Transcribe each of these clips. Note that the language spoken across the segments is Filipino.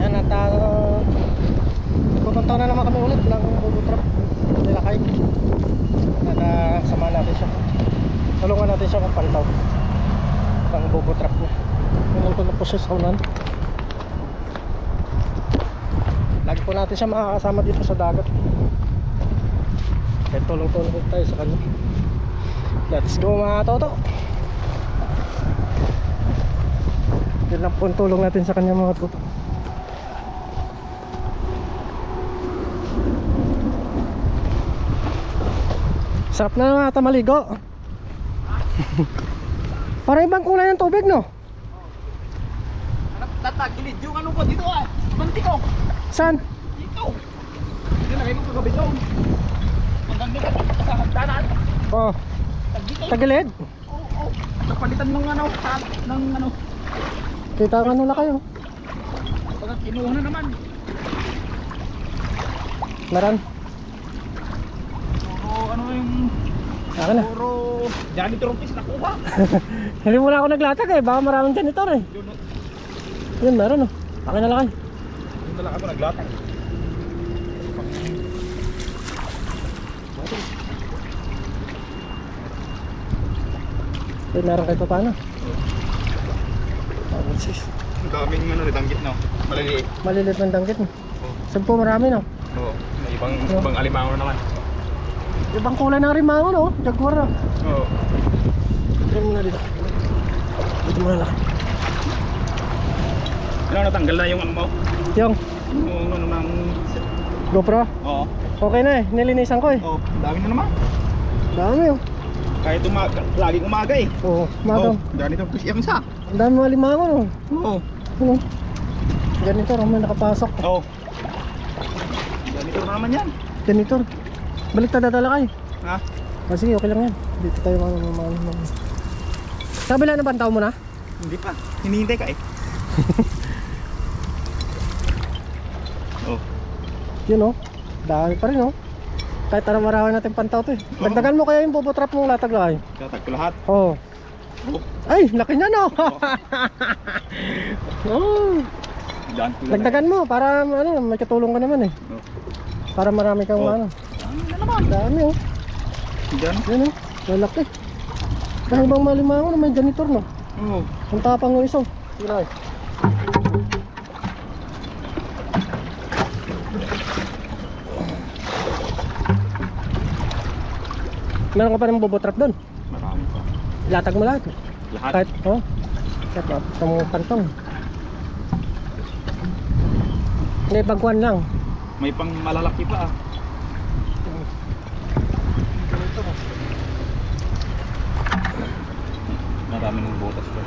Yan at pupunta na naman kami ulit ng bubutrap nilakay. At samahan natin siya, tulungan natin siya kung pantaw ng bubutrap niya. Pumunta na po siya sa unan. Lagi po natin siya makakasama dito sa dagat. Kaya tulong-tulong tayo sa kanya. Let's go mga toto. Yan lang po ang tulong natin sa kanya mga toto. Sarap na naman ata maligo. Parang ibang kulay ng tubig, no? Tatagilid yung ano ko dito ah. Banti ko. Saan? Dito. Dito na kayo kagabi doon. Hanggang dito sa hagdanan. Oh, tagilid? Oo. Napalitan ng ano. Ng ano. Kita ang ano na kayo. Pagka kinuha na naman. Meron? Puro ano yung... Akin na. Puro janitor piece nakuha. Hindi muna ako naglatag eh. Baka maraming janitor eh. Yun, meron oh. Akin na lang. Yung dala ako naglatag. Yun, meron kayo pa paano? Oh, sis. Ang daming ano danggit no. Maliliit. Malilit ng danggit no. Saan po marami no? Oo. May ibang alimango naman. Ibang kulay ng rimango no? Jaguar no? Oo. Try muna dito. Dito muna lang. Ano natanggal na yung ano mo? Yung Yung ano ng... GoPro? Oo. Okay na eh. Nilinisan ko eh. Oo. Dami na naman. Dami oh. Kahit laging umaga eh. Oo. Magang. Janitor piece yung isa. Ang dami mga limango no? Oo. Ano? Janitor, may nakapasok. Oo. Janitor na naman yan. Janitor. Balik dadala kayo. Ha? Ah, sige, okay lang yan. Dito tayo mga sabi lang na bantaw mo na? Hindi pa. Hinihintay ka eh. Oh. Yun oh. Dami pa rin oh. Kahit marami natin pantaw to eh. Dagdagan mo kaya yung bubutrap mong latag lang. Tatag ko lahat. Oo. Ay, laki na no. Oh. Dagdagan mo para ano, may katulong ka naman eh. Para marami kang ano. Dami oh. Diyan. Yun oh. Malaki. Dahil bang malimango na may janitor no. Oo. Ang tapang ng iso. Sige. Meron ka pa rin bubutrap doon? Marami pa. Latag mo lahat? Lahat? Kahit, oh. Kahit sa mga pantong. Hindi, bagwan lang. May pang malalaki pa ah. Marami ng butas pa.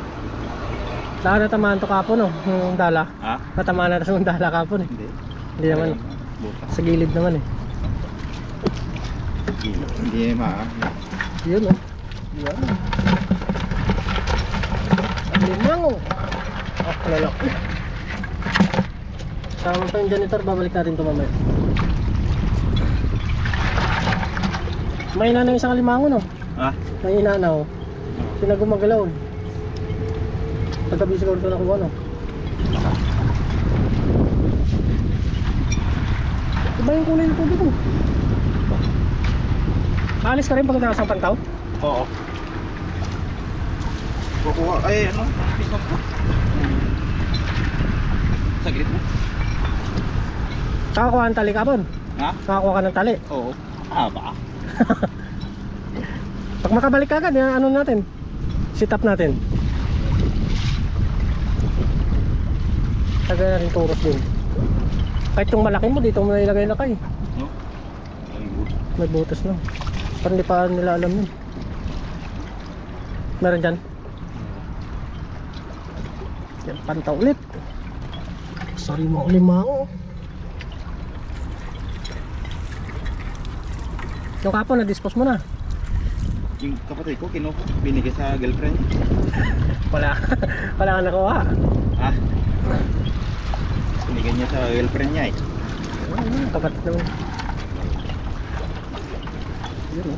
Saka natamaan to kapon, no? Yung dala. Ha? Natamaan na sa dala kapon eh. Hindi. Hindi naman. Butas. Sa gilid naman eh. Hindi ma. Yun oh. Yan. Ang limango. Oh, lalaki. Tama pa yung janitor, babalik natin ito mamaya. May inanaw isang limango no? Ha? May inanaw. Pinagumagalaw. Pagkabi siguro ito nakuha no? Iba yung kulay ng tubig mo. Alis ka rin pag nakasang pantaw? Oo. Kukuha. Ay ano? Pick up ko. Sa gilid mo? Nakakuha ng tali kapon? Ha? Nakakuha ka ng tali? Oo. Ah ba? Pag makabalik ka agad, yan ano natin? Sit up natin. Tagay na rin turos din. Kahit yung malaki mo, dito mo na ilagay na kayo. No? May butas na. Parang di pa nila alam yun. Meron dyan. Yan, pantaw ulit. Sorry mo, limango. Yung kapon, na-dispose mo na. Yung kapatid ko, binigay sa girlfriend. Wala. Wala ka nakuha. Ha? Binigay niya sa girlfriend niya eh. Kapatid naman. Yun o.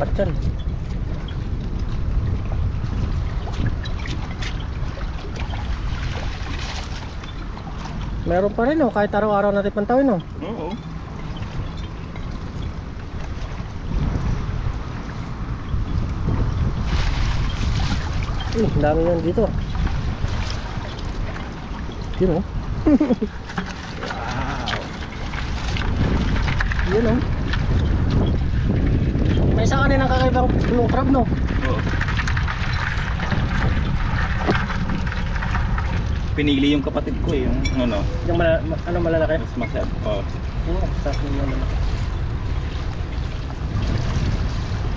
apat dyan. Meron pa rin oh, kahit araw-araw natin pantawin oh. Oo. Ang dami yan dito. Yun oh. Wow. Yun oh. May isa kaninang kakaibang blue crab no? Oo. Pinili yung kapatid ko yung ano, Yung ano malalaki? mas masarap. Oo. Oo, sa akin yung malalaki.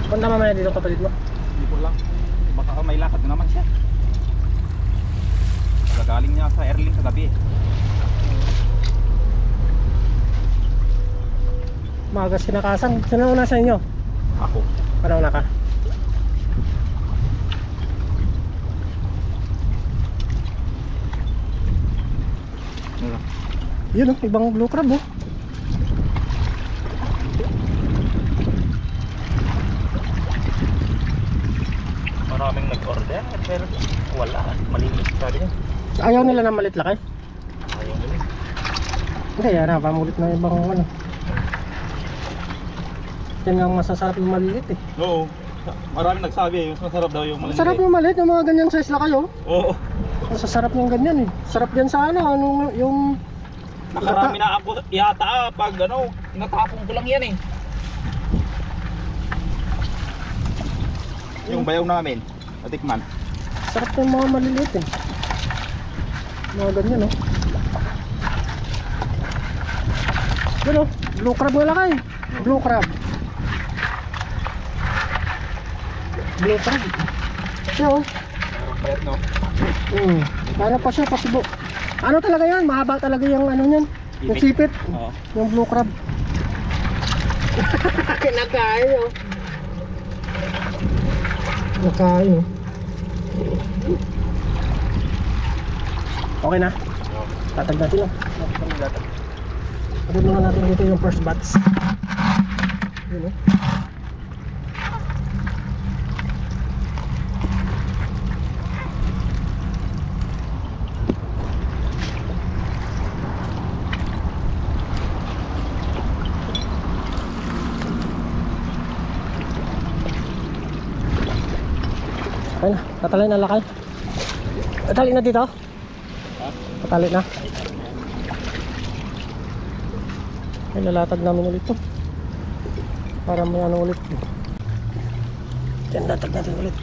Punta mamaya dito kapatid mo. Hindi ko lang. Baka may lakad na naman siya. Galing niya sa Erling sa gabi. Maagas kinakasan. Sino una sa inyo? Ako. Parang naka. Ano? Yun oh, ibang blue crab oh. Maraming nag-order pero wala. Malinis pa rin. Ayaw nila ng malit laki? Ayaw nila. Hindi, yan na, pamulit na ibang ano. Yan nga ang masasarap yung maliit eh. Oo. Maraming nagsabi mas masarap daw yung maliliit. Masarap yung maliit, yung mga ganyan size laki oh. Oo. Masasarap yung ganyan eh. Sarap yan sa ano, yung Nakarami na ako yata pag ano, natapong ko lang yan eh. Yung bayaw namin, natikman. sarap yung mga maliliit eh. Mga ganyan oh. Yun oh, blue crab nga laki. Blue crab. Blue crab. Siya oh. Bayat no? Para pa siya pasibo. Ano talaga yan? Mahaba talaga yung ano niyan. Yung sipit. Oo. Yung blue crab. Kinakain oh. Kinakain oh. Okay na? Tatag natin oh. Pagod muna natin dito yung first batch. Yun oh. Okay na, tatali na lakay. Tatali na dito. Tatali na. Ay, lalatag namin ulit to. Para may ano ulit. Yan, latag natin ulit.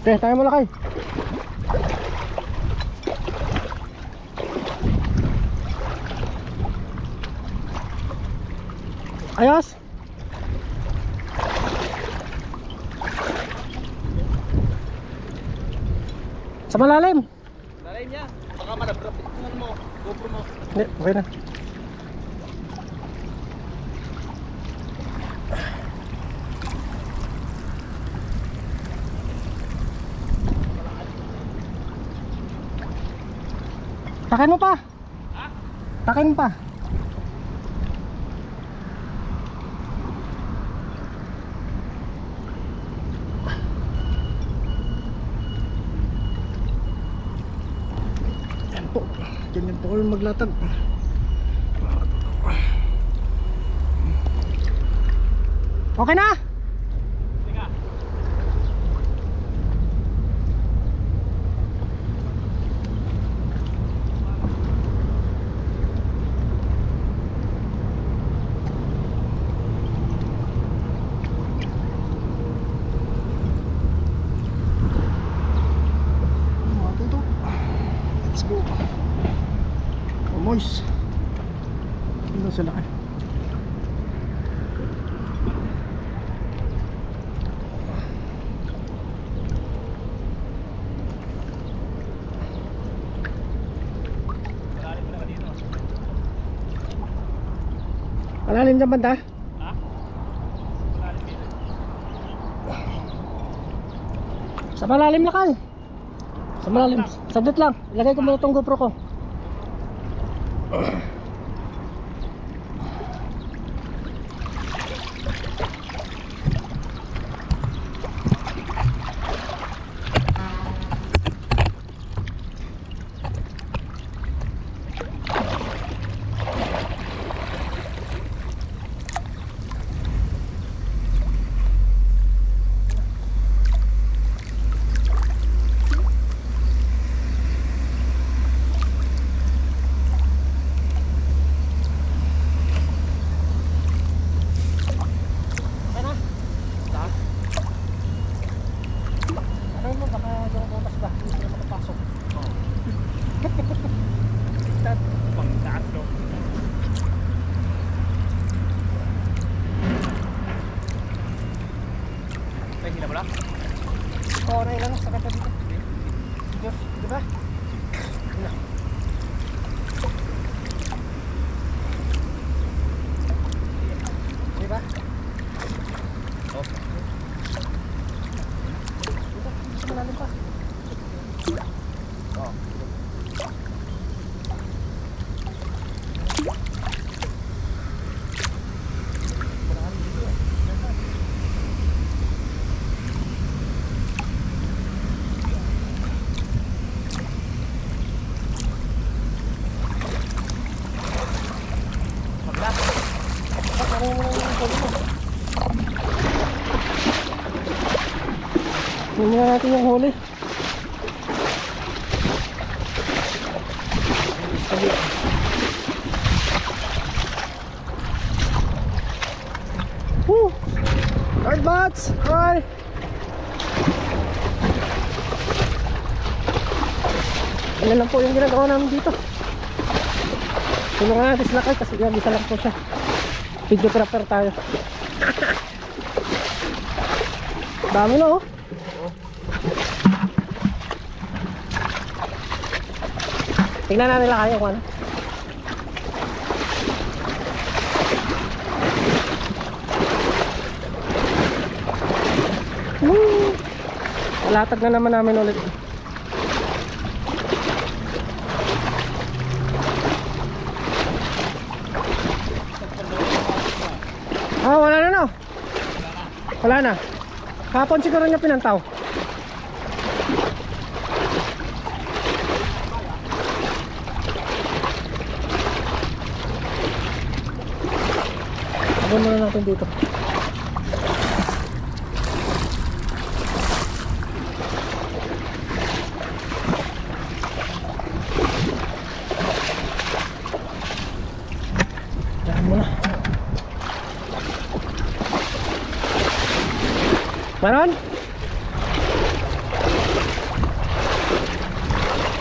Okay, tayo mo lakay. Ayos. Sa malalim. Lalim niya. Baka malabrap mo. GoPro mo. Hindi, okay na. Takin mo pa. Ha? Takin pa. Yan po. Ganyan po kami maglatag. Okay na? Teka. Let's go. Oh, moist. Ano sila kayo? Malalim na ka dito. Malalim dyan banda? Ha? Malalim dito. Sa malalim na kayo. Sa malalim. Saglit lang. Ilagay ko muna itong GoPro ko. Pangtaas no. Ay, hindi na pala? Oo, nailan na. Sakit na dito. Diba? Ano? Diba? Oh. Dito, sa malalim pa. Oh. Hindi na natin yung huli. Woo! Hard bats! Hi! Ilan lang po yung ginagawa namin dito. Tulungan natin sila kay kasi isa lang po siya. Videographer tayo. Dami na oh. Tingnan natin lang kayo kung ano. Woo! Latag na naman namin ulit. Ah, wala na no? Wala na. Kapon siguro niya pinantaw. Abon muna natin dito. Yan muna. Meron?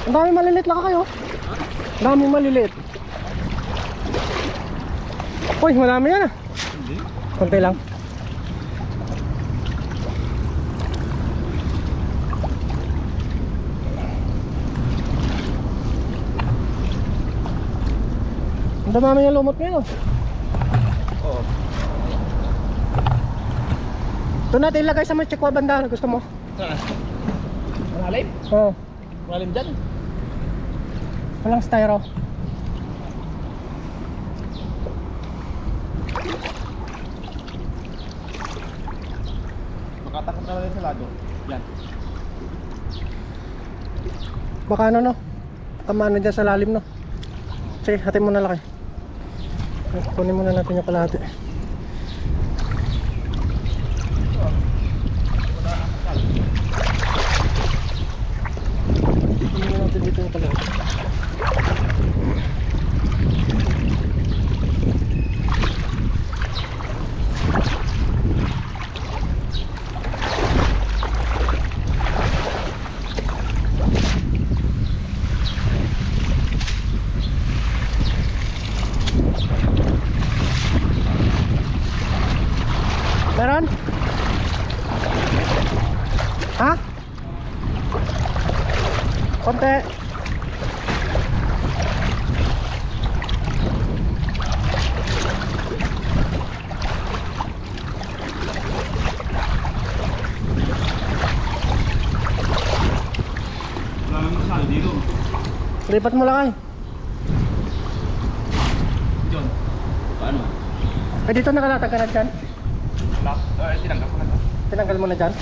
Ang dami maliliit lang kayo. Ang dami maliliit. Uy, marami yan ah. Hindi. Konti lang. Ang dami yung lumot ngayon oh. Oo. Ito natin ilagay sa may chikwa banda. Gusto mo? Saan? Malalim? Oo. Malalim dyan. Walang styro. Makatakot na rin sa lado. Yan. Baka ano no? Kamano dyan sa lalim no? Sige, hatin mo na laki. Kunin muna natin yung kalahati. Kunin natin dito yung kalahati. Meron? Ha? Konti. Wala Salo dito. Lipat mo lang ay. John. Paano? Ay dito nakalatag ka na dyan. Tinanggal ko na to. Tinanggal mo na dyan.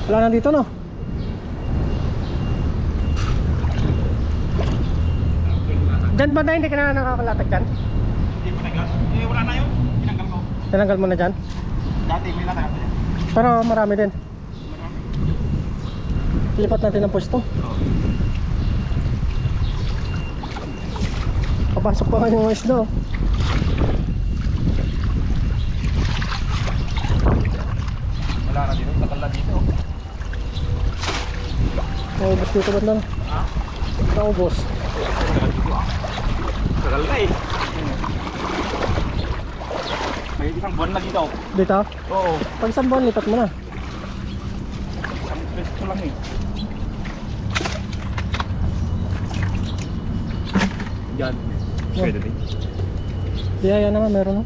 Wala na dito no. Dyan ba na hindi ka na nakakalatag dyan? Hindi ko nagas. Eh wala na yun. Tinanggal ko. Tinanggal mo na dyan. Dati may latag ako dyan. Pero marami din. Lipat natin ang pwesto. Oo. Papasok pa nga yung isda oh. Wala na dito. Tagal na dito. Naubos dito ba na? Ha? Naubos. Tagal dito ah. Tagal na eh. May isang buwan na dito. Dito? Oo. Pag isang buwan lipat mo na. Isang peso lang eh. Yan. Pwede din. Di yan naman meron no?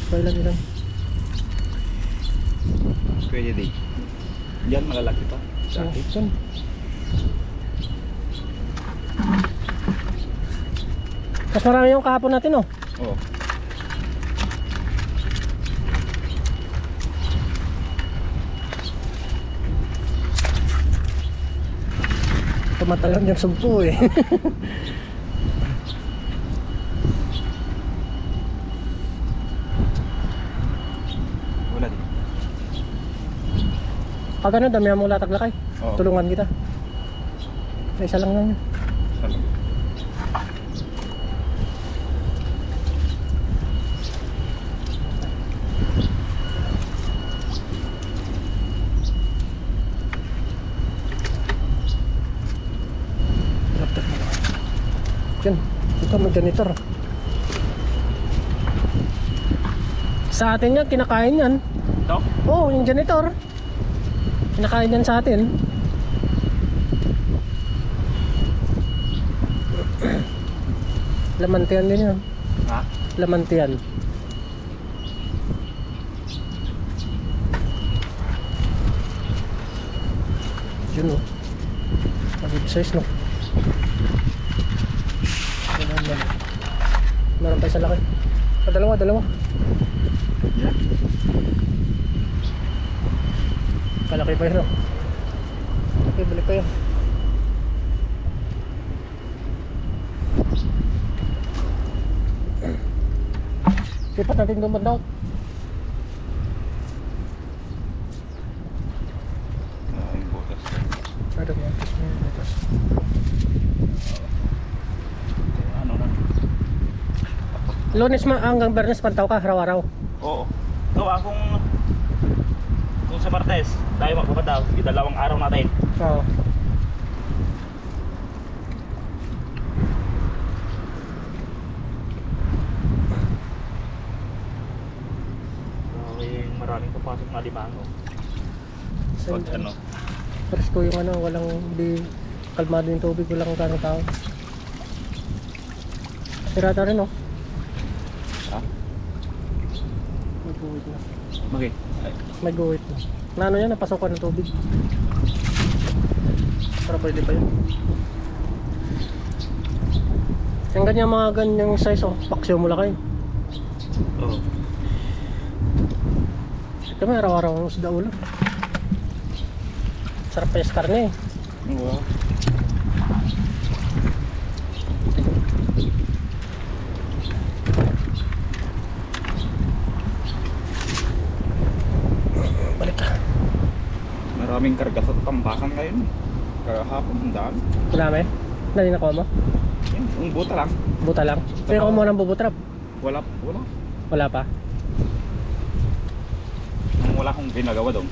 So ilan. Pwede din. Yan malalaki pa. So, Dati. yun. Mas marami yung kahapon natin oh. Oo. Tumatalon yung sumpo eh. Wala din. Pag ano, damihan mo latag lakay. Oo. Tulungan kita. May isa lang na yun. Salam. Yan, ito may janitor. Sa atin yan, kinakain yan. Ito? Oo, yung janitor. Kinakain yan sa atin. Lamantian din yan. Ha? Lamantian. Yun o. Mag-big size no. Meron pa isa laki. Dalawa. Yan. Kalaki pa yun o. Okay, balik pa yun. Lipat natin doon banda. Yung butas. Ada mo, butas. Ano na? Lunes hanggang Bernes pantaw ka araw-araw. Oo. Gawa kung sa Martes tayo magpapadaw, dalawang araw natin. Oo. Maraming papasok na limango. Pag ano? Presko yung ano, walang di kalmado yung tubig, walang kanong tao. Sirata rin oh. Ha? May guhit na. Bakit? May guhit na. Na ano yan, napasokan ng tubig. Para pwede pa yun. Yung ganyan mga ganyang size oh, paksyo mo lang kayo. Oo. Kami araw-araw ang isda ulo. Sarap pa yung karne eh. Oo. Balik ka. Maraming karga sa tambakan ngayon. Kahapon ang dami. Marami? Nani nakuha mo? Yan, yung buta lang. Buta lang? Kaya ko mo ng bubutrap? Wala. Wala pa? Wala akong ginagawa doon.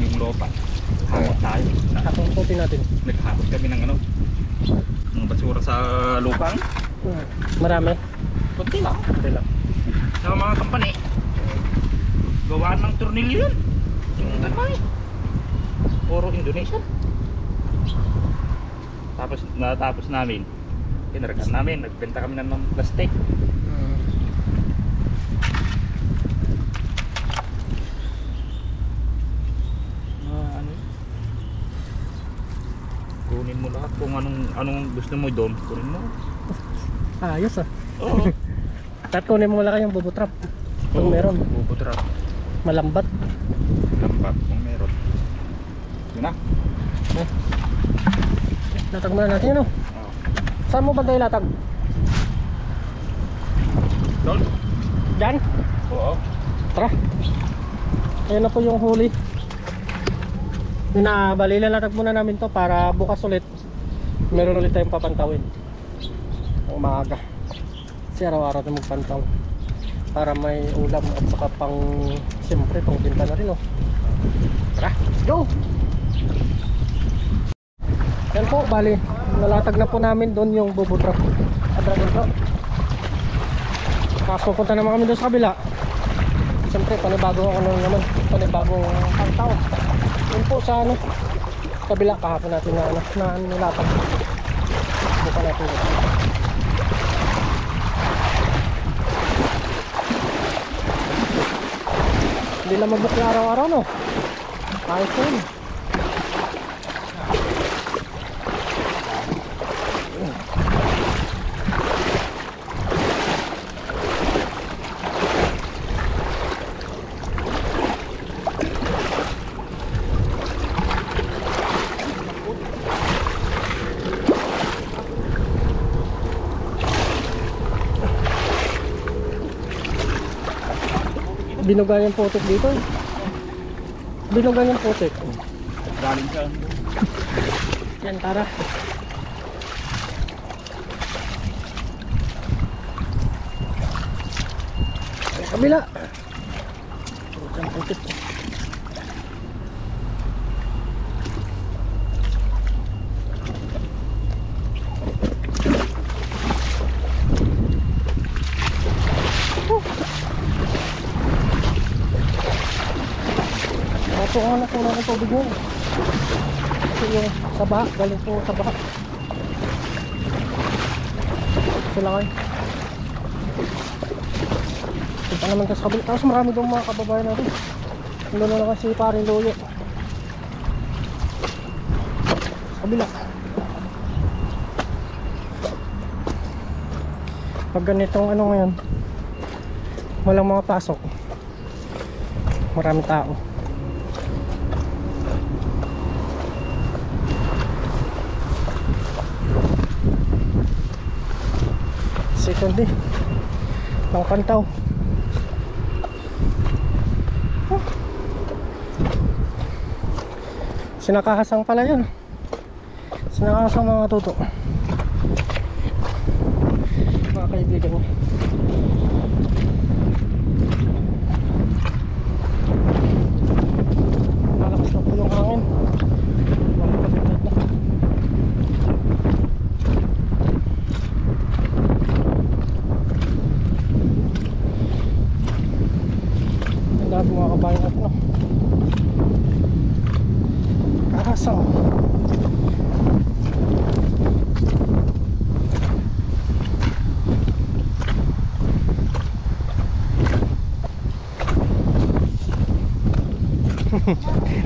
Yung lopa. Hakot tayo. Hakutin natin. Naghakot kami ng ano. Ng basura sa lupang. Marami? Kunti lang. Hindi lang. Sa mga company. Gawaan ng tornilyo yun. Yung tanmay. Puro Indonesia. Tapos natapos namin. Kinaragan namin. Nagbenta kami ng plastic. anong gusto mo doon, kunin mo. Ayos ah. Oo. At kunin mo lang yung bubutrap. Kung meron. Bubutrap. Malambat. Lambat kung meron. Yun na. Latag muna natin yun oh. Oo. Saan mo ba tayo latag? Doon? Diyan? Oo. Tara. Ayan na po yung huli. Balilalatag muna namin to para bukas ulit meron ulit tayong papantawin ang maaga kasi araw-araw na magpantaw para may ulam at saka pang siyempre pang binta na rin oh. Tara, go! Yan po, bali nalatag na po namin doon yung bubutrap at dragon trap. Tapos pupunta naman kami doon sa kabila. Siyempre panibagong ano naman, panibagong pantaw. Yun po sa ano kabila kahapon natin na nilatag. Buka natin ito. Hindi lang mabukla araw-araw no. Ayos po yun. Binugan yung putik dito. Binugan yung putik. Galing siya. Yan, tara. Kabila. Yung putik. Ito ang nakuha ng tubig mo. Ito yung sa baha, galing po sa baha. Ito lang ay. Ito naman kasi kabila. Tapos marami doon mga kababayan natin. Ano na kasi paring loyo. Kabila. Pag ganitong ano ngayon, walang mga pasok. Maraming tao. Second day ng pantaw. Sinakahasang pala yun. Sinakahasang mga tuto. Mga kaibigan niya. Malakas na po yung hangin. Malapagtad na. Lahat mga kabayan natin no? Kahasang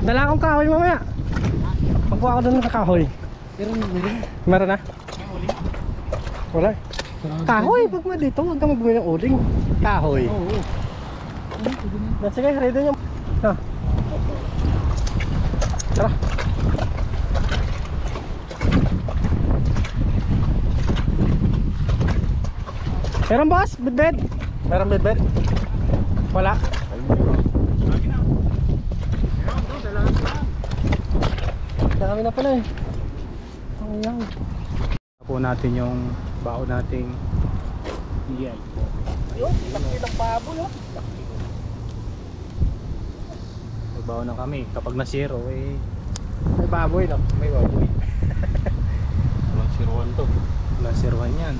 dala akong kahoy mamaya. Magkuha ako doon ng kahoy. Meron na? Wala eh. Kahoy, pag mo dito huwag ka magbili ng uling. Kahoy. Sige, ready nyo. Tara. Meron boss? Bidbed? Meron bidbed? Wala? Dami na pala eh. Ayan. Po natin yung bao nating yan po. Yun, laki ng pabo no? Bao na kami. Kapag na zero eh May baboy no? may baboy. Walang siruan to. Wala zeroan yan.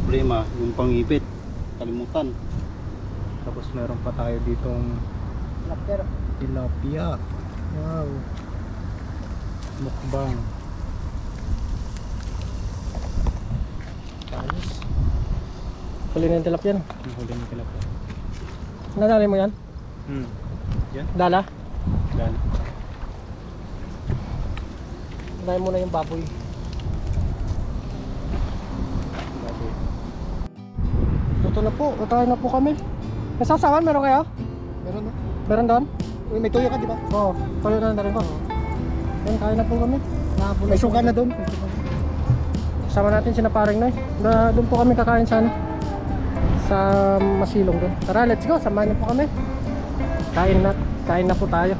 Problema, yung pangipit. Kalimutan. Tapos meron pa tayo ditong Lapter. tilapia. Wow. Mukbang. Ayos. Huli na yung tilapia no? Ang huli ng tilapia. Nadali mo yan? Yan. Dala? Dan. Unahin muna yung baboy. Luto na po. Utahin na po kami. May sasawan meron kayo? Meron no? Meron doon? Uy, may tuyo ka, di ba? Oo. Tuyo na rin ko. Yan, kain na po kami. May suka na doon. Sama natin si Naparing Noy. Doon po kami kakain sa ano? Sa Masilong doon. Tara, let's go. Samahan niyo po kami. Kain na po tayo.